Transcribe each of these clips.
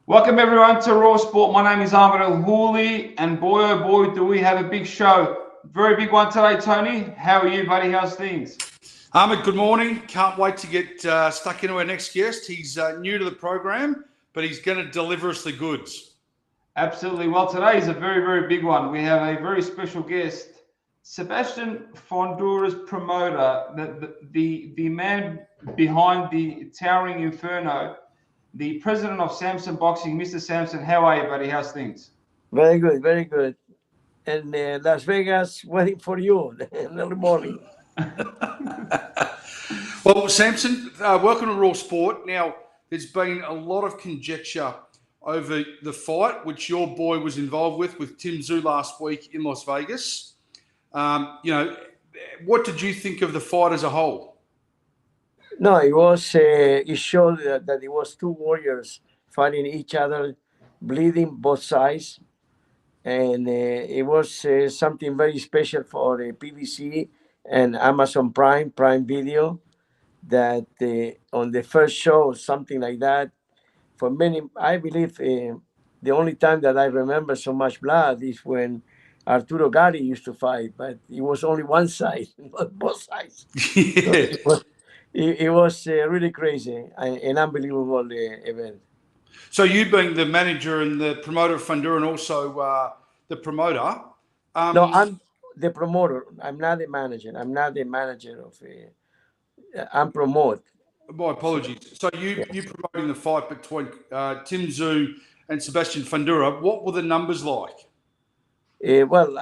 Welcome everyone to Raw Sport. My name is Ahmed El Houli, and boy oh boy do we have a big show. Very big one today, Tony. How are you, buddy? How's things? Ahmed, good morning. Can't wait to get stuck into our next guest. He's new to the program, but he's going to deliver us the goods. Absolutely. Well, today is a very, very big one. We have a very special guest, Sebastian Fundoras, promoter, the man behind the Towering Inferno, the president of Samson Boxing. Mr. Samson, how are you, buddy? How's things? Very good, very good. And Las Vegas waiting for you in the morning. Well, Samson, welcome to Raw Sport. Now, there's been a lot of conjecture over the fight, which your boy was involved with Tszyu last week in Las Vegas. What did you think of the fight as a whole? No, it was. It showed that it was two warriors fighting each other, bleeding both sides, and it was something very special for PBC and Amazon Prime Video. That on the first show, something like that. For many, I believe the only time that I remember so much blood is when Arturo Gatti used to fight, but it was only one side, not both sides. So Yeah. it was really crazy, an unbelievable event. So you being the manager and the promoter of Fundura and also the promoter. No, I'm the promoter. I'm not the manager. I'm not the manager of. I'm promote. My apologies. So you promoting the fight between Tszyu and Sebastian Fundura. What were the numbers like? Well,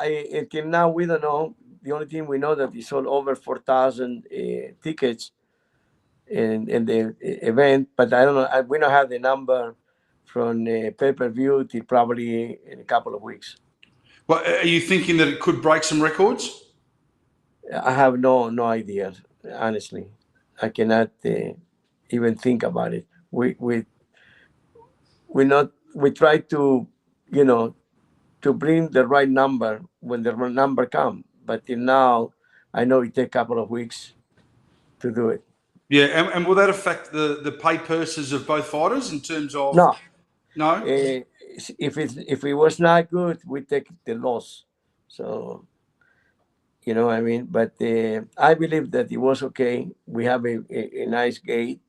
till now we don't know. The only thing we know that it's all over 4,000 tickets in the event, but I don't know. We don't have the number from pay-per-view till probably in a couple of weeks. Well, are you thinking that it could break some records? I have no idea, honestly. I cannot even think about it. We try to to bring the right number when the right number come. But till now, I know it take a couple of weeks to do it. Yeah, and will that affect the pay purses of both fighters in terms of No, no? if it was not good, we take the loss. So you know what I mean. But I believe that it was okay. We have a nice gate,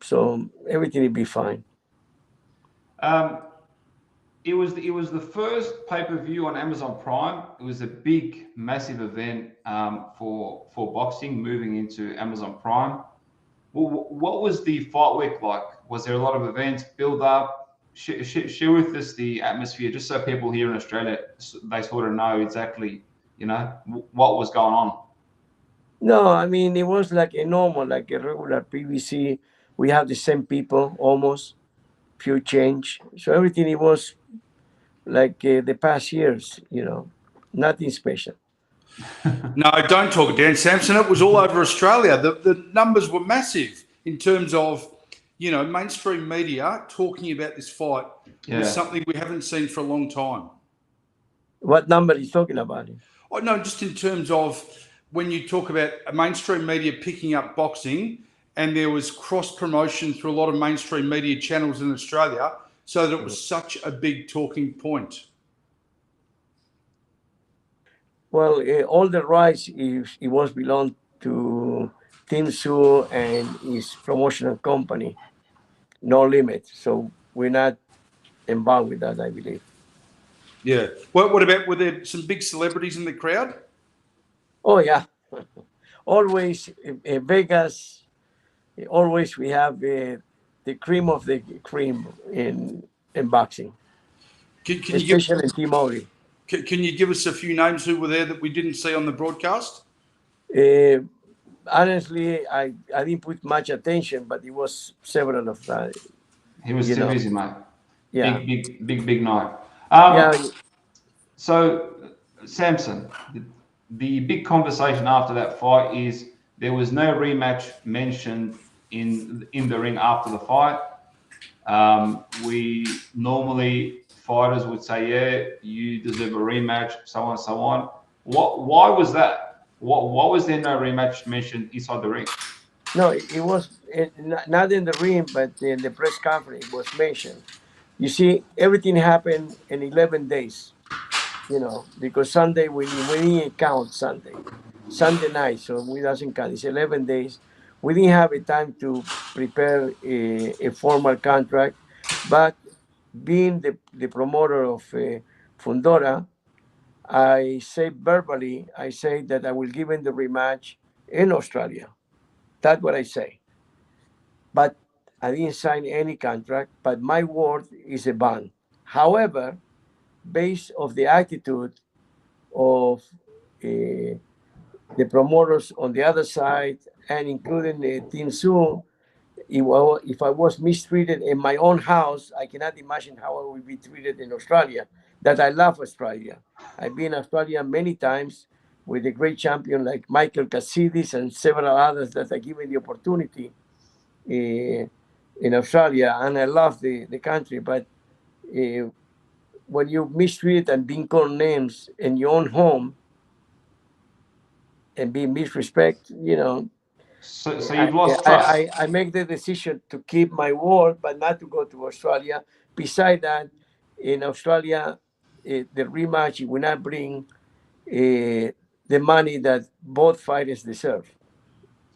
so everything will be fine. It was the first pay-per-view on Amazon Prime. It was a big, massive event for boxing moving into Amazon Prime. What was the fight week like? Was there a lot of events, build up? Share with us the atmosphere, just so people here in Australia, they sort of know exactly, what was going on. No, I mean it was like a normal, like a regular PVC. We have the same people almost, few change. So everything it was like the past years, nothing special. No, don't talk it down, Samson. It was all over Australia. The numbers were massive in terms of, mainstream media talking about this fight. Yeah. Was something we haven't seen for a long time. What number are you talking about? Oh, no, just in terms of when you talk about mainstream media picking up boxing, and there was cross promotion through a lot of mainstream media channels in Australia, so that it was such a big talking point. Well, all the rights it was belong to Tszyu and his promotional company, No Limit. So we're not involved with that, I believe. Yeah. What about, were there some big celebrities in the crowd? Oh yeah, always in Vegas. Always we have the cream of the cream in boxing, Can you especially in T-Mobile. Can you give us a few names who were there that we didn't see on the broadcast? Honestly, I didn't put much attention, but it was several of that. He was too busy, mate. Yeah. Big night. Yeah. So, Samson, the big conversation after that fight is there was no rematch mentioned in the ring after the fight. We normally, fighters would say, yeah, you deserve a rematch, so on, so on. Why was that? Why was there no rematch mentioned inside the ring? No, it was not in the ring, but in the press conference it was mentioned. You see, everything happened in 11 days, because Sunday we didn't count Sunday night, so we doesn't count. It's 11 days. We didn't have a time to prepare a formal contract, but being the promoter of Fundora, I say verbally, I say that I will give him the rematch in Australia. That's what I say. But I didn't sign any contract, but my word is a bond. However, based of the attitude of the promoters on the other side, and including Team Tszyu, if I was mistreated in my own house, I cannot imagine how I will be treated in Australia. That I love Australia. I've been in Australia many times with a great champion like Michael Cassidis and several others that are given the opportunity in Australia, and I love the country. But when you mistreat and being called names in your own home and being misrespect, So you've lost trust. I make the decision to keep my word, but not to go to Australia. Beside that, in Australia, the rematch will not bring the money that both fighters deserve,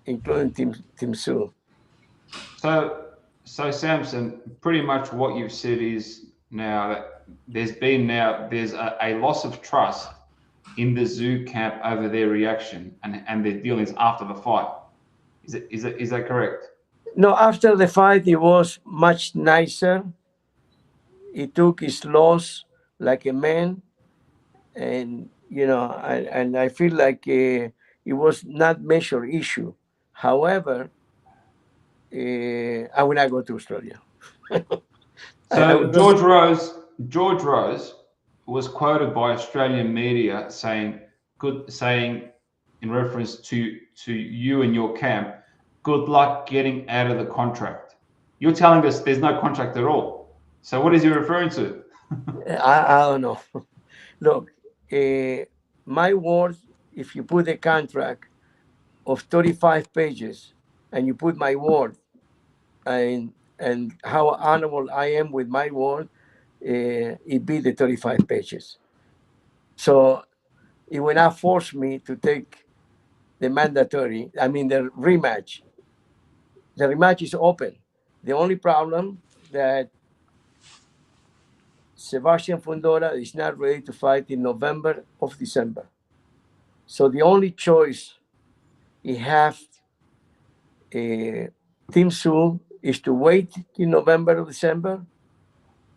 including Team Tszyu. So Samson, pretty much what you've said is now that there's a loss of trust in the Tszyu camp over their reaction and their dealings after the fight. Is that correct? No, after the fight, it was much nicer. He took his loss like a man, and and I feel like it was not major issue. However, I will not go to Australia. So George Rose was quoted by Australian media saying in reference to you and your camp, good luck getting out of the contract. You're telling us there's no contract at all. So what is he referring to? I don't know. Look, my word, if you put a contract of 35 pages and you put my word and how honorable I am with my word, it be the 35 pages. So it will not force me to take the the rematch. The rematch is open. The only problem that Sebastian Fundora is not ready to fight in November or December. So the only choice he have Team Tszyu is to wait in November or December,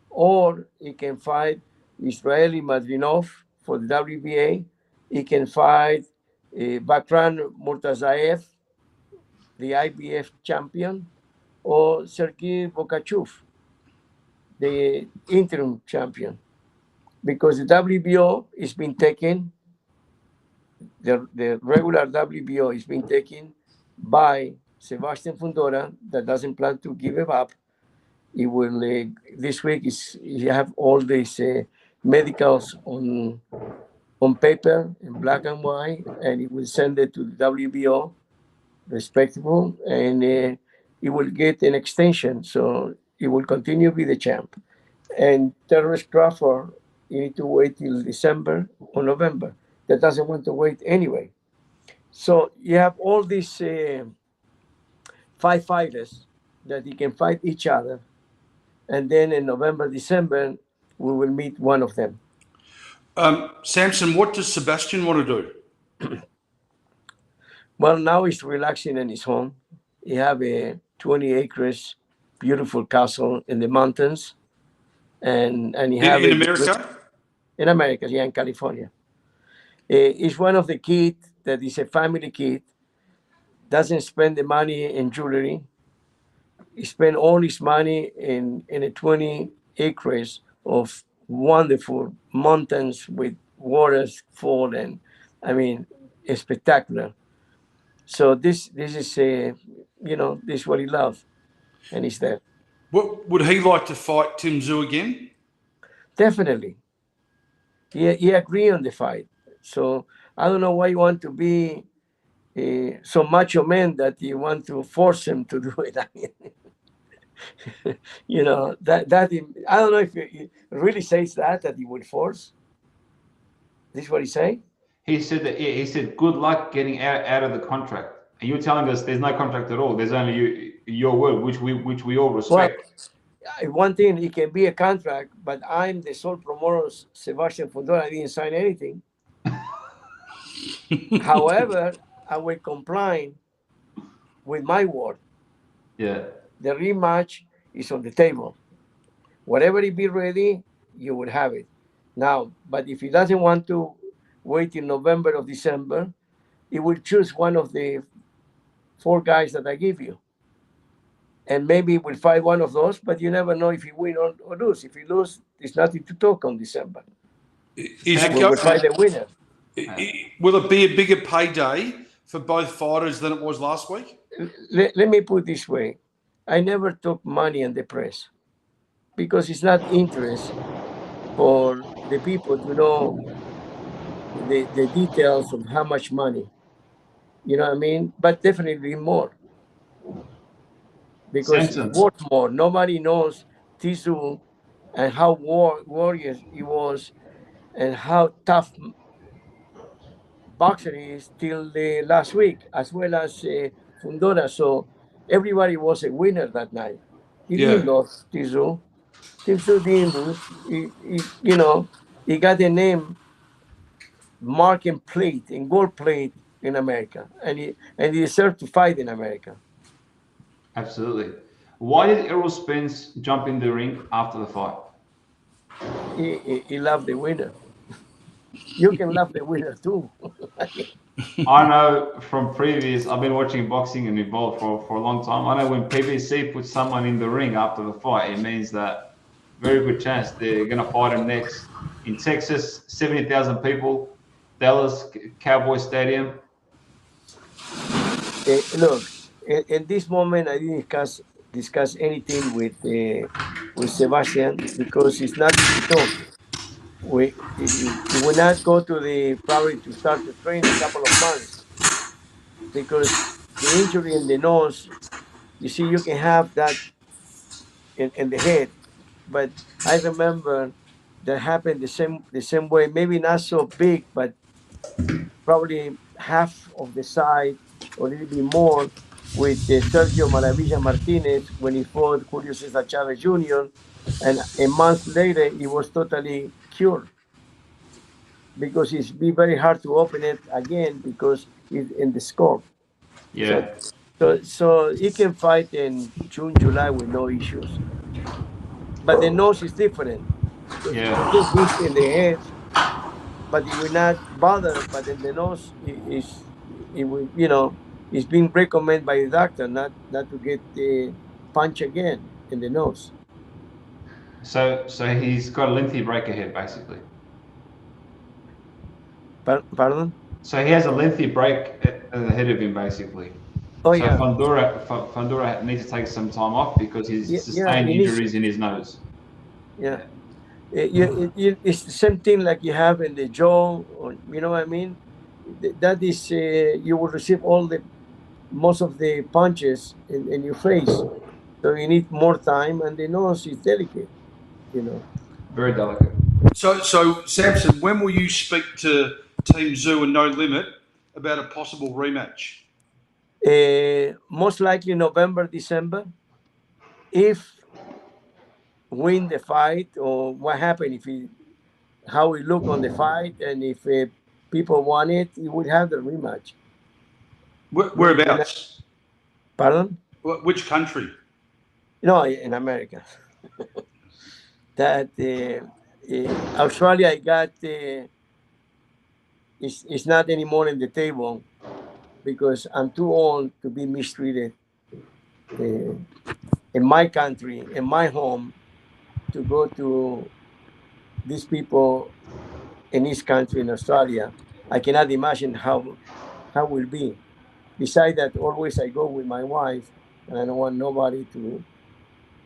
or he can fight Israeli Madrinov for the WBA. He can fight Bakran Murtazaev, the IBF champion, or Sergei Bokachev, the interim champion. Because the WBO is being taken, the regular WBO is being taken by Sebastian Fundora, that doesn't plan to give it up. He will this week he have all these medicals on paper in black and white, and he will send it to the WBO, respectable, and he will get an extension, so he will continue to be the champ. And Terrence Crawford, you need to wait till December or November. That doesn't want to wait anyway. So you have all these 5 fighters that you can fight each other, and then in November, December, we will meet one of them. Samson, what does Sebastian want to do? Well, now he's relaxing in his home. He have a 20 acres, beautiful castle in the mountains, and he have In America? In America, yeah, in California. He's one of the kids that is a family kid, doesn't spend the money in jewelry. He spent all his money in a 20 acres of wonderful mountains with waters fall, and I mean, it's spectacular. So this is this is what he loves, and he's there. Would he like to fight Tim Tszyu again? Definitely, he agreed on the fight. So I don't know why you want to be so macho men that you want to force him to do it. I mean, I don't know if he really says that he would force. This is what he say? He said that he said, "Good luck getting out of the contract." And you're telling us there's no contract at all. There's only your word, which we all Well, respect. one thing, it can be a contract, but I'm the sole promoter of Sebastian Fundora. I didn't sign anything. However, I will comply with my word. Yeah. The rematch is on the table. Whatever it be ready, you will have it. Now, but if he doesn't want to wait till November or December, he will choose one of the 4 guys that I give you. And maybe we'll fight one of those, but you never know if he win or lose. If he lose, there's nothing to talk on December. We will fight the winner. Will it be a bigger payday for both fighters than it was last week? Let me put it this way. I never took money in the press because it's not interest for the people to know the details of how much money. You know what I mean? But definitely more. Because it's worth more. Nobody knows Tszyu and how warrior he was and how tough boxer he is till the last week, as well as Fundoras. So everybody was a winner that night. He didn't lose, Tszyu. Tszyu didn't lose. He got the name mark and plate and gold plate in America, and he deserved to fight in America. Absolutely. Why did Errol Spence jump in the ring after the fight? He loved the winner. You can love the winner too. I know from previous, I've been watching boxing and involved for a long time. I know when PBC puts someone in the ring after the fight, it means that very good chance they're going to fight him next. In Texas, 70,000 people, Dallas Cowboy Stadium. Look, in this moment, I didn't discuss anything with Sebastian because it's not to talk. We will not go to probably to start to train a couple of months because the injury in the nose, you see, you can have that in the head. But I remember that happened the same way, maybe not so big, but probably half of the side or a little bit more with Sergio Maravilla Martinez when he fought Julio Cesar Chavez Jr. And a month later, he was totally cured because it's be very hard to open it again because it's in the scope. Yeah. So he can fight in June, July with no issues. But the nose is different. Yeah. It's just in the head, but it will not bother. But in the nose, it will, it's being recommended by the doctor not to get the punch again in the nose. So he's got a lengthy break ahead, basically. Pardon? So he has a lengthy break ahead of him, basically. Oh, so yeah. Fundora needs to take some time off because he's sustained injuries in his nose. Yeah. It's the same thing like you have in the jaw, or, you know what I mean? That is, you will receive most of the punches in your face. So you need more time, and the nose is delicate, Very delicate. So Samson, when will you speak to Team Tszyu and No Limit about a possible rematch? Most likely November, December. If win the fight, or what happened, how we look on the fight, and if people want it, we would have the rematch. Whereabouts? Pardon? Which country? No, in America. That Australia, I got it's not anymore in the table because I'm too old to be mistreated in my country, in my home, to go to these people in this country, in Australia. I cannot imagine how it will be. Besides that, always I go with my wife, and I don't want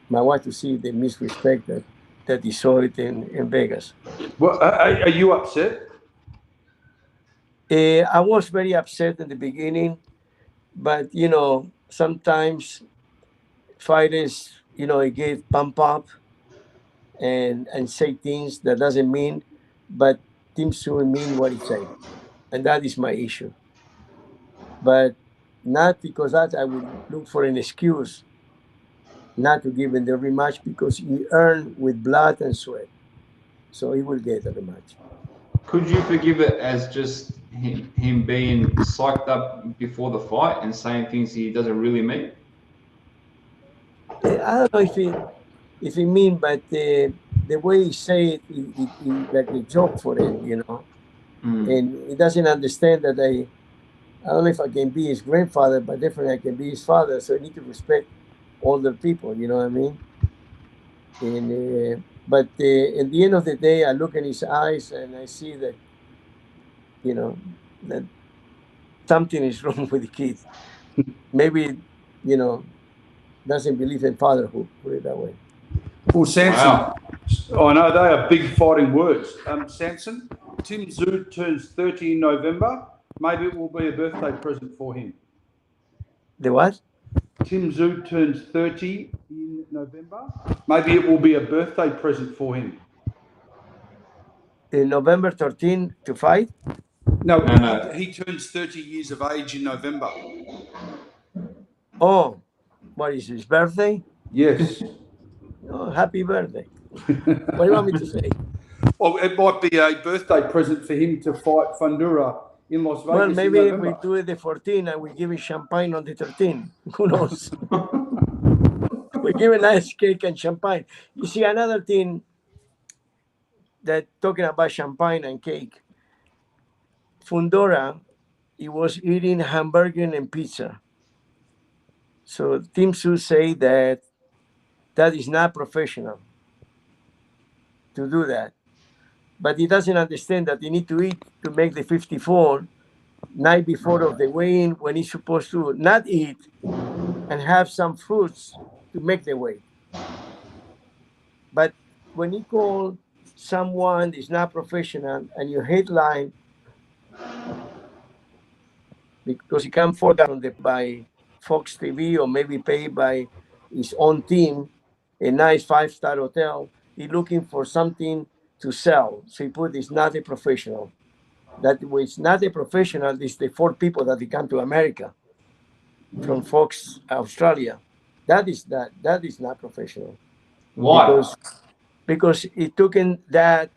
my wife to see the misrespect that he saw it in Vegas. Well, are you upset? I was very upset in the beginning, but sometimes fighters, they get pump up and say things that doesn't mean, but Tim Tszyu mean what he say, and that is my issue. But not because that I will look for an excuse not to give him the rematch because he earned with blood and sweat, so he will get a rematch. Could you forgive it as just him being psyched up before the fight and saying things he doesn't really mean? I don't know if he mean, but the way he say it, he like a joke for him. Mm. And he doesn't understand that I don't know if I can be his grandfather, but definitely I can be his father. So I need to respect older people. You know what I mean? And but at the end of the day, I look in his eyes and I see that that something is wrong with the kid. Maybe you know doesn't believe in fatherhood. Put it that way. Well, Samson, Wow. I know they are big fighting words. Samson, Tim Tszyu turns 30 in November. Maybe it will be a birthday present for him. The what? Tim Tszyu turns 30 in November. Maybe it will be a birthday present for him. In November 13 to fight. No, No. he turns 30 years of age in November. Oh, what is his birthday? Yes. Oh, happy birthday. What do you want me to say? Well, it might be a birthday present for him to fight Fundora in Las Vegas Well, in maybe November. we do it the 14 and we give him champagne on the 13. Who knows? We give a nice cake and champagne. You see, another thing that talking about champagne and cake, Fundora, he was eating hamburger and pizza. So Tim Tszyu say that is not professional to do that. But he doesn't understand that he need to eat to make the 54 night before of the weigh-in when he's supposed to not eat and have some fruits to make the weight. But when you call someone is not professional and you headline because he come forward on by Fox TV or maybe paid by his own team, a nice 5-star hotel, he's looking for something to sell. So he put it's not a professional. That was not a professional. It's the 4 people that they come to America from Fox Australia. That is not professional. Why? Because it took in that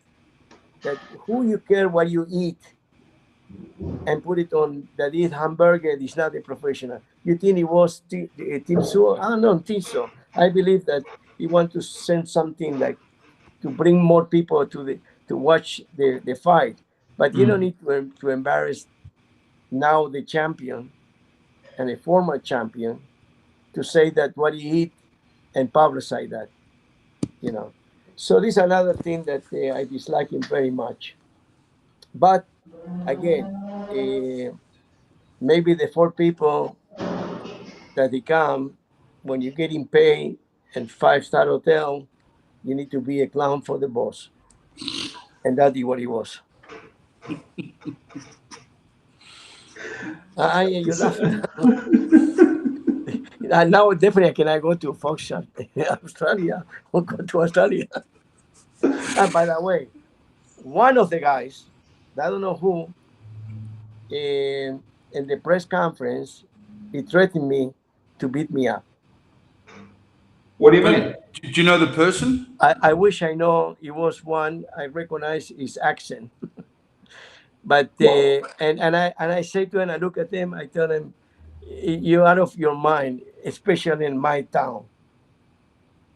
who you care what you eat and put it on that eat hamburger is not a professional. You think it was Tim Tszyu? I don't know, think so. I believe that he want to send something like to bring more people to watch the fight. But you don't need to embarrass now the champion and a former champion to say that what he eat and publicize that. So this is another thing that I dislike him very much. But again, maybe the 4 people that they come when you're getting paid and 5-star hotel, you need to be a clown for the boss, and that is what he was. You're laughing. Now definitely can I go to Fox Australia or go to Australia. And by the way, one of the guys, I don't know who, in the press conference, he threatened me to beat me up. What do you mean? Do you know the person? I wish I know it was one. I recognize his accent. But I say to him, I look at him, I tell him, you're out of your mind, especially in my town.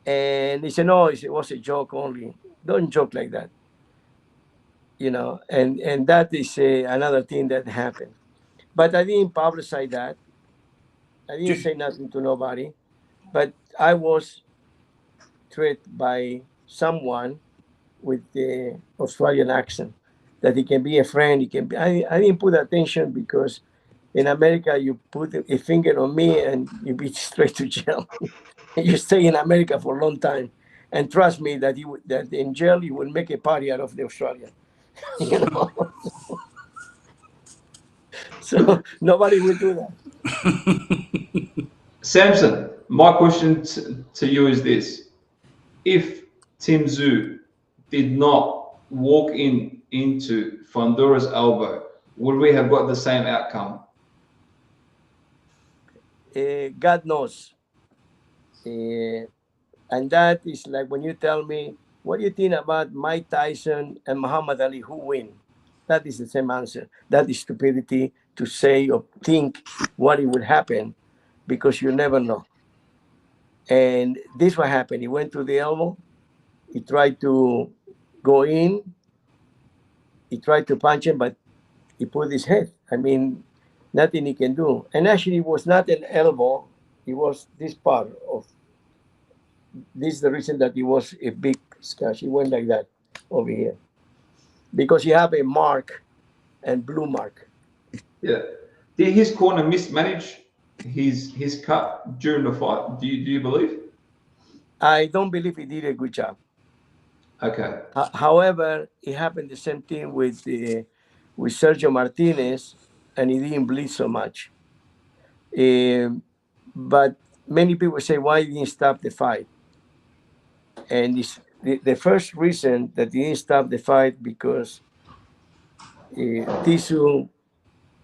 And he said, no, it was a joke only. Don't joke like that. And that is another thing that happened. But I didn't publicize that. I didn't say nothing to nobody. But I was treated by someone with the Australian accent that he can be a friend. He can be. I didn't put attention because in America you put a finger on me and you be straight to jail. And you stay in America for a long time. And trust me that that in jail you will make a party out of the Australian. So nobody will do that. Samson, my question to you is this: if Tszyu did not walk into Fundoras' elbow, would we have got the same outcome? God knows. And that is like when you tell me, what do you think about Mike Tyson and Muhammad Ali, who win? That is the same answer. That is stupidity to say or think what it would happen, because you never know. And this what happened. He went to the elbow. He tried to go in. He tried to punch him, but he put his head. I mean, nothing he can do. And actually, it was not an elbow. It was this part of. This is the reason that it was a big scratch. He went like that over here because you have a mark and blue mark. Yeah. Did his corner mismanage his cut during the fight? Do you believe? I don't believe he did a good job. Okay. However, it happened the same thing with Sergio Martinez, and he didn't bleed so much. But many people say, why didn't he stop the fight? And the first reason that he didn't stop the fight because Tszyu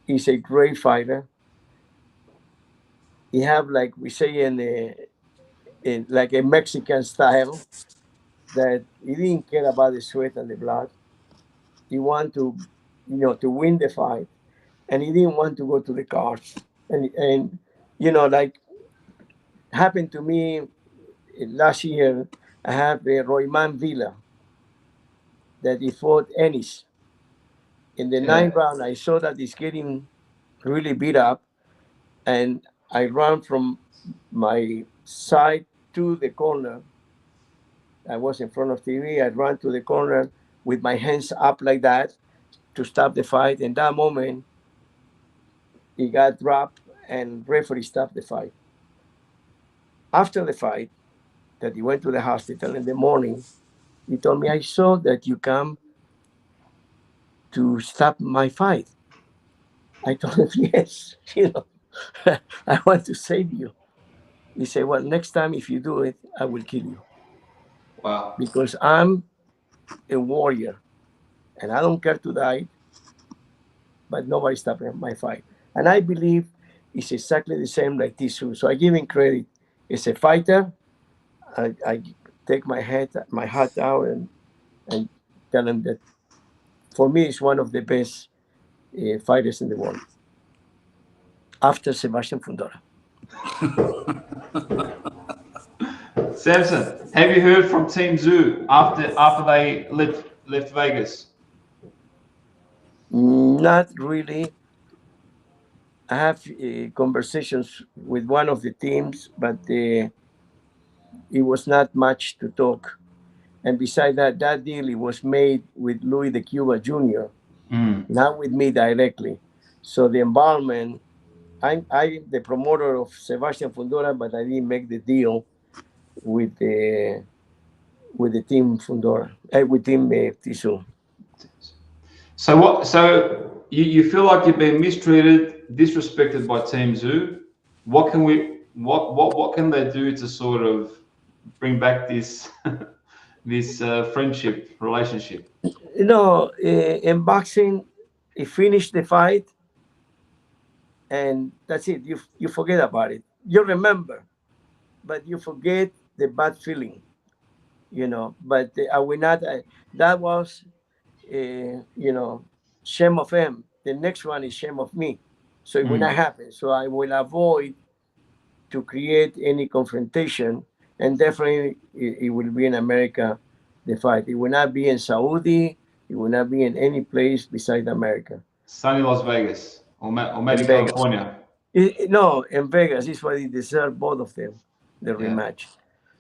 is a great fighter. He have, like we say in like a Mexican style, that he didn't care about the sweat and the blood. He wanted to win the fight, and he didn't want to go to the cards. And like happened to me last year. I have a Royman Villa that he fought Ennis. In the ninth round, I saw that he's getting really beat up, and I ran from my side to the corner. I was in front of TV. I ran to the corner with my hands up like that to stop the fight. In that moment, he got dropped, and referee stopped the fight. After the fight, that he went to the hospital in the morning, he told me, I saw that you come to stop my fight. I told him, yes, I want to save you. He said, well, next time if you do it, I will kill you. Wow. Because I'm a warrior and I don't care to die, but nobody stopped my fight. And I believe it's exactly the same like Tszyu. So I give him credit. As a fighter, I take my hat out and tell him that for me, he's one of the best fighters in the world. After Sebastian Fundora. Samson, have you heard from Team Tszyu after they left Vegas? Not really. I have conversations with one of the teams, but it was not much to talk. And besides that deal, it was made with Louis de Cuba Jr., not with me directly. So the involvement, I'm the promoter of Sebastian Fundora, but I didn't make the deal with the team Fundora, with team Tszyu. So you feel like you've been mistreated, disrespected by Team Tszyu. What can they do to sort of bring back this this friendship relationship? In boxing, you finish the fight, and that's it. You forget about it. You remember, but you forget the bad feeling. But I will not. That was, shame of him. The next one is shame of me. So it will not happen. So I will avoid to create any confrontation, and definitely it will be in America, the fight. It will not be in Saudi. It will not be in any place besides America. Sunny Las Vegas or maybe In California. No, in Vegas is what they deserve, both of them, the rematch.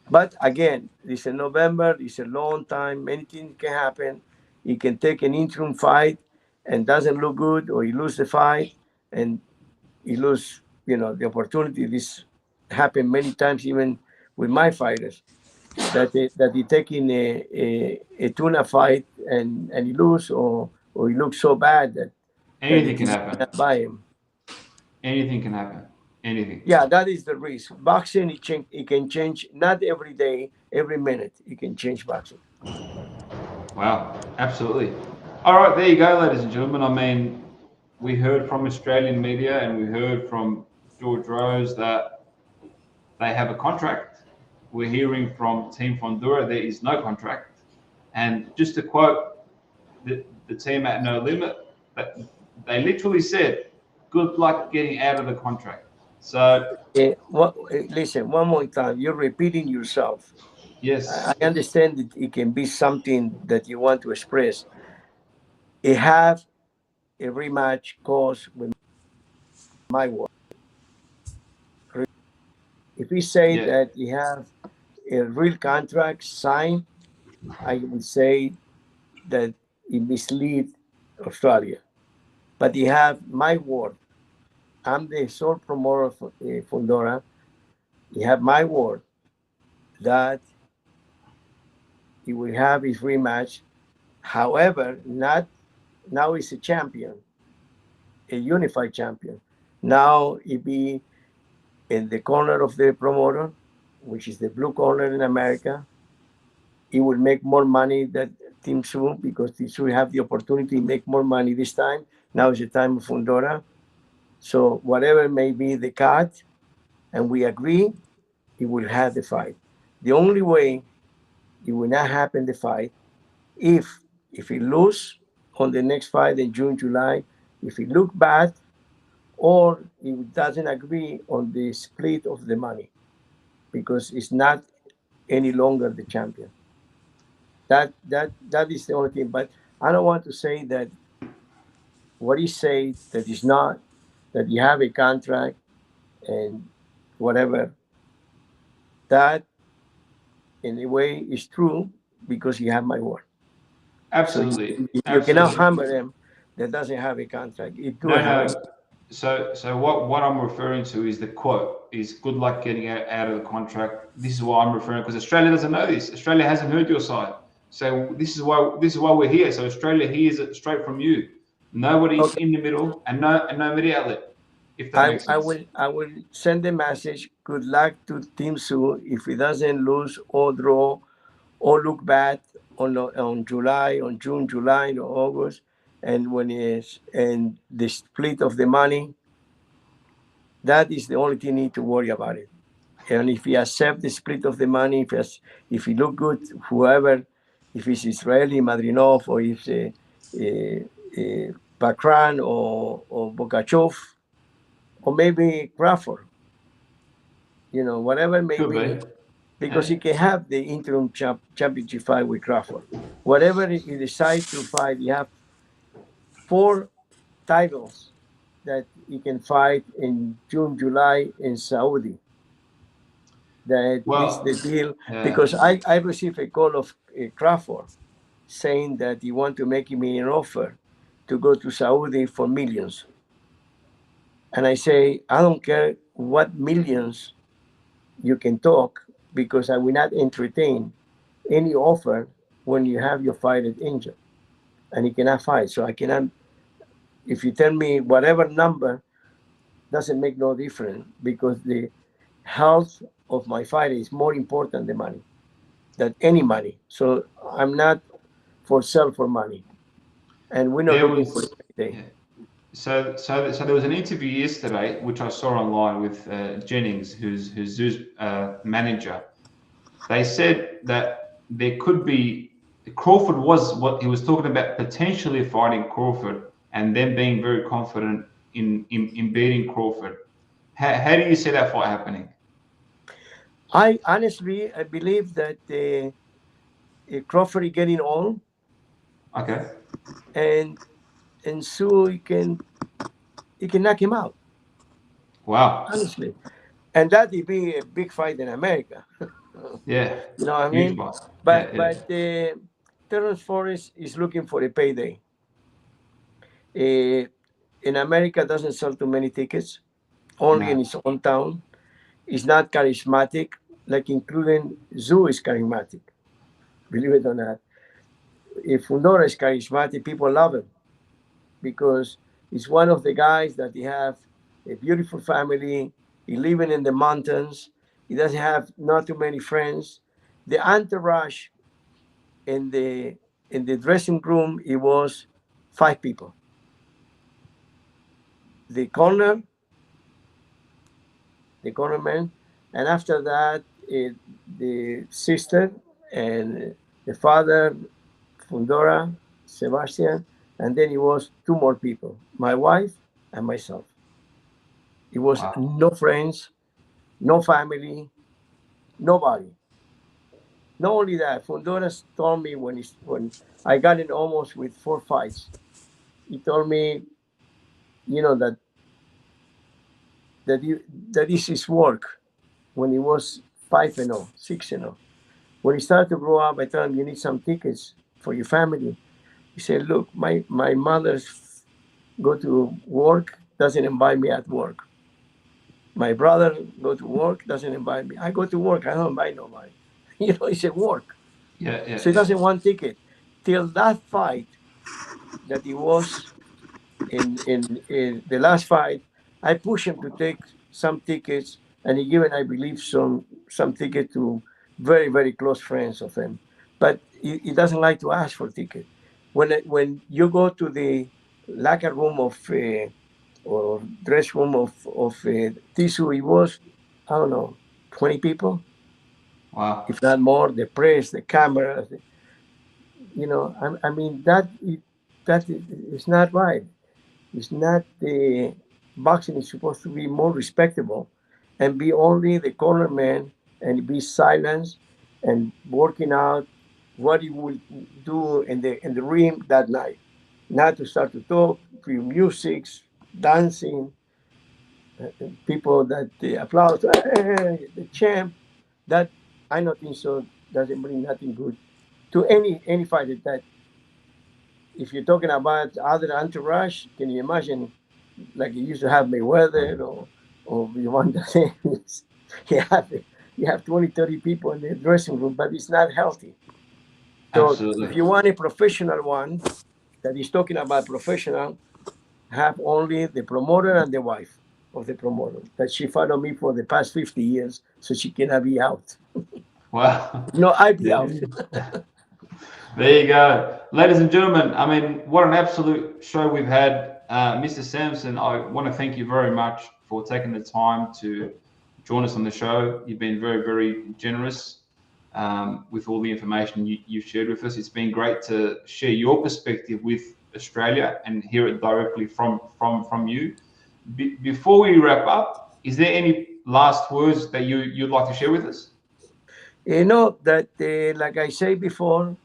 But again, it's in November. It's a long time. Anything can happen. He can take an interim fight and doesn't look good, or he lose the fight and he lose, the opportunity. This happened many times, even with my fighters, that he taking a tuna fight and he lose, or he looks so bad that Anything can happen. not buy him. Anything can happen. Anything. Yeah, that is the risk. Boxing, it can change, not every day, every minute. It can change boxing. Wow, absolutely. All right, there you go, ladies and gentlemen. I mean, we heard from Australian media and we heard from George Rose that they have a contract. We're hearing from Team Fundora there is no contract. And just to quote the team at No Limit, that they literally said, "Good luck getting out of the contract." So Listen, one more time. You're repeating yourself. yes, I understand that it can be something that you want to express. It have a rematch cause with my word. If we say yeah, that you have a real contract signed, I would say that it mislead Australia. But you have my word. I'm the sole promoter of Fundora. You have my word that he will have his rematch. However, not now he's a champion, a unified champion. Now he be in the corner of the promoter, which is the blue corner in America. He will make more money than Team Tszyu because Team Tszyu have the opportunity to make more money this time. Now is the time of Fundora. So whatever may be the cut, and we agree, he will have the fight. The only way it will not happen the fight if he lose on the next fight in June, July, if he look bad, or he doesn't agree on the split of the money because it's not any longer the champion. That is the only thing. But I don't want to say that what he said that is not that you have a contract and whatever. That in a way is true because you have my word. So absolutely, you cannot absolutely. hammer them that doesn't have a contract. It do No, have. no. So what I'm referring to is the quote is good luck getting out of the contract. This is why I'm referring because Australia doesn't know this. Australia hasn't heard your side. So this is why we're here. So Australia hears it straight from you. Nobody Okay. in the middle and no media outlet. If that makes sense. I will send a message. Good luck to Team Tszyu if he doesn't lose or draw or look bad on July, on June, July, or August, and when is and the split of the money. That is the only thing you need to worry about it. And if he accept the split of the money, if he look good, whoever, if it's Israeli, Madrinov, or if it's Bakran or Bokachov, or maybe Crawford, whatever Could maybe, be. because he can have the interim championship fight with Crawford. Whatever he decides to fight, you have 4 titles that he can fight in June, July in Saudi. That is Well, the deal. yeah. Because I received a call of Crawford saying that he want to make me an offer to go to Saudi for millions. And I say, I don't care what millions you can talk because I will not entertain any offer when you have your fighter injured and he cannot fight. So I cannot, if you tell me whatever number, doesn't make no difference because the health of my fighter is more important than money, than any money. So I'm not for sell for money. And we're not There looking for was a payday. yeah. So there was an interview yesterday which I saw online with Jennings, who's Tszyu's manager. They said that there could be Crawford was what he was talking about potentially fighting Crawford and then being very confident in beating Crawford. How do you see that fight happening? I honestly, I believe that Crawford is getting old, Okay. and Tszyu he can knock him out. Wow. Honestly, and that would be a big fight in America. Yeah. You know what I Huge mean? fight. Yeah. But Yeah. Terrence Forrest is looking for a payday. In America, doesn't sell too many tickets. Only in No. his own town. He's not charismatic, like including Tszyu is charismatic. Believe it or not, if Fundora is charismatic, people love him because he's one of the guys that he have a beautiful family. He living in the mountains. He doesn't have not too many friends. The entourage in the dressing room, it was 5 people. The corner, the cornerman, and after that, the sister and the father, Fundora, Sebastian, and then it was 2 more people, my wife and myself. It was Wow. no friends, no family, nobody. Not only that, Fundoras told me when I got in almost with 4 fights, he told me, you know, that this is work. When he was 5-0, 6-0, when he started to grow up, I told him, you need some tickets for your family. He said, look, my mother's go to work, doesn't invite me at work. My brother go to work, doesn't invite me. I go to work, I don't invite nobody. He said work. Yeah. So he doesn't want ticket. Till that fight that he was in the last fight, I pushed him to take some tickets, and he given, I believe, some ticket to very very close friends of him. But he doesn't like to ask for ticket. When you go to the locker room of or dress room of Tszyu, it was, I don't know, 20 people, Wow. if not more. The press, the cameras, I mean that is not right. It's not the boxing is supposed to be more respectable and be only the corner man and be silenced and working out what he will do in the ring that night. Not to start to talk, through music, dancing, people that they applaud, hey, the champ. That I don't think so. Doesn't bring nothing good to any fighter. That if you're talking about other entourage, can you imagine like you used to have Mayweather or you want the things? you have you have 20, 30 people in the dressing room, but it's not healthy. So if Absolutely. you want a professional one that is talking about professional, have only the promoter and the wife of the promoter that she followed me for the past 50 years, so she cannot be out. Wow. No, I be Yeah. out. There you go. Ladies and gentlemen, I mean, what an absolute show we've had. Mr. Sampson, I want to thank you very much for taking the time to join us on the show. You've been very, very generous with all the information you've shared with us. It's been great to share your perspective with Australia and hear it directly from you. Before we wrap up, is there any last words that you'd like to share with us? You know that, like I said before,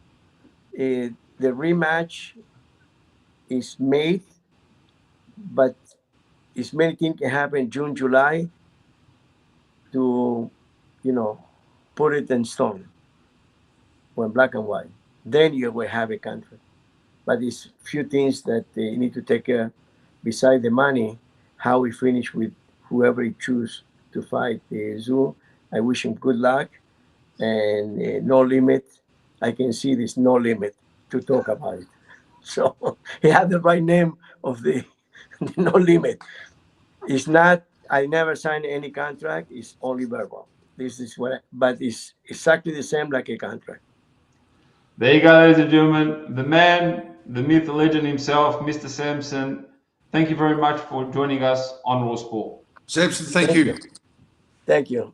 the rematch is made, but it's many things can happen June, July to, put it in stone when black and white. Then you will have a country. But it's few things that you need to take care. Beside the money, how we finish with whoever he choose to fight Tszyu. I wish him good luck and no limit. I can see this no limit to talk about it. So he had the right name of the no limit. It's not. I never signed any contract. It's only verbal. This is but it's exactly the same like a contract. There you go, ladies and gentlemen. The man, the myth, the legend himself, Mr. Sampson. Thank you very much for joining us on Raw Sport. Samson, thank Thank you. you. Thank you.